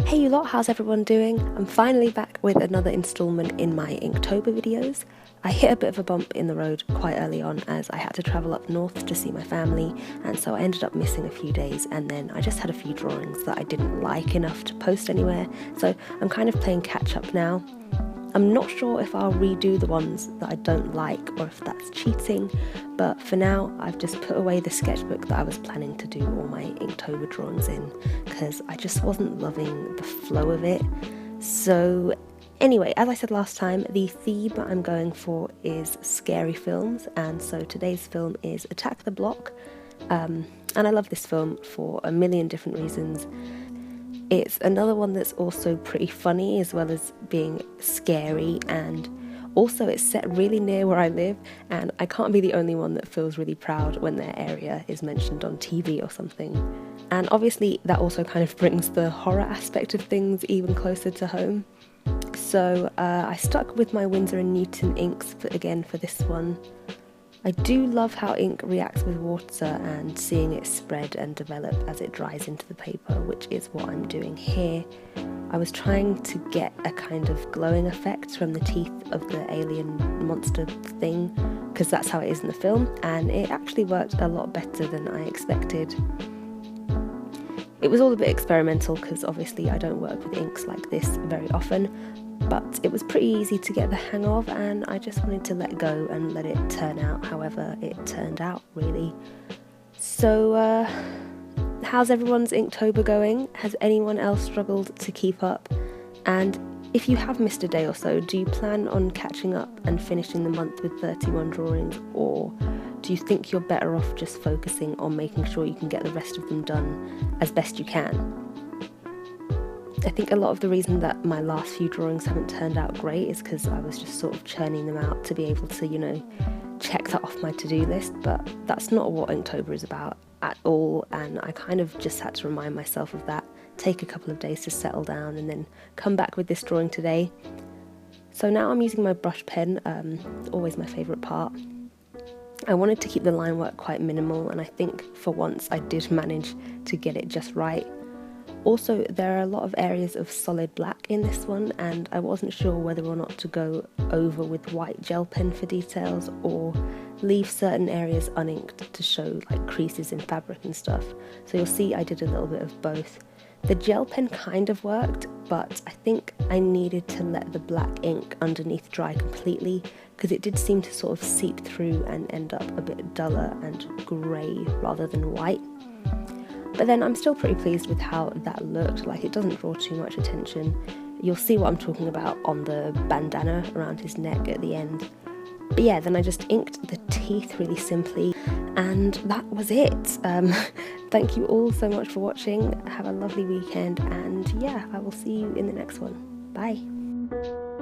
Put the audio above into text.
Hey you lot, how's everyone doing? I'm finally back with another installment in my Inktober videos. I hit a bit of a bump in the road quite early on as I had to travel up north to see my family, and so I ended up missing a few days, and then I just had a few drawings that I didn't like enough to post anywhere, so I'm kind of playing catch up now. I'm not sure if I'll redo the ones that I don't like or if that's cheating, but for now I've just put away the sketchbook that I was planning to do all my Inktober drawings in because I just wasn't loving the flow of it. So anyway, as I said last time, the theme I'm going for is scary films, and so today's film is Attack the Block, and I love this film for a million different reasons. It's another one that's also pretty funny as well as being scary, and also it's set really near where I live, and I can't be the only one that feels really proud when their area is mentioned on TV or something. And obviously that also kind of brings the horror aspect of things even closer to home. So I stuck with my Winsor and Newton inks for this one. I do love how ink reacts with water and seeing it spread and develop as it dries into the paper, which is what I'm doing here. I was trying to get a kind of glowing effect from the teeth of the alien monster thing, because that's how it is in the film, and it actually worked a lot better than I expected. It was all a bit experimental because obviously I don't work with inks like this very often, but it was pretty easy to get the hang of, and I just wanted to let go and let it turn out however it turned out, really. So how's everyone's Inktober going? Has anyone else struggled to keep up? And if you have missed a day or so, do you plan on catching up and finishing the month with 31 drawings, or do you think you're better off just focusing on making sure you can get the rest of them done as best you can? I think a lot of the reason that my last few drawings haven't turned out great is because I was just sort of churning them out to be able to, check that off my to-do list, but that's not what Inktober is about at all, and I kind of just had to remind myself of that, take a couple of days to settle down, and then come back with this drawing today. So now I'm using my brush pen, always my favourite part. I wanted to keep the line work quite minimal, and I think for once I did manage to get it just right. Also, there are a lot of areas of solid black in this one, and I wasn't sure whether or not to go over with white gel pen for details or leave certain areas uninked to show like creases in fabric and stuff. So you'll see I did a little bit of both. The gel pen kind of worked, but I think I needed to let the black ink underneath dry completely because it did seem to sort of seep through and end up a bit duller and grey rather than white. But then I'm still pretty pleased with how that looked, like it doesn't draw too much attention. You'll see what I'm talking about on the bandana around his neck at the end. But yeah, then I just inked the teeth really simply, and that was it. Thank you all so much for watching, have a lovely weekend, and yeah, I will see you in the next one. Bye!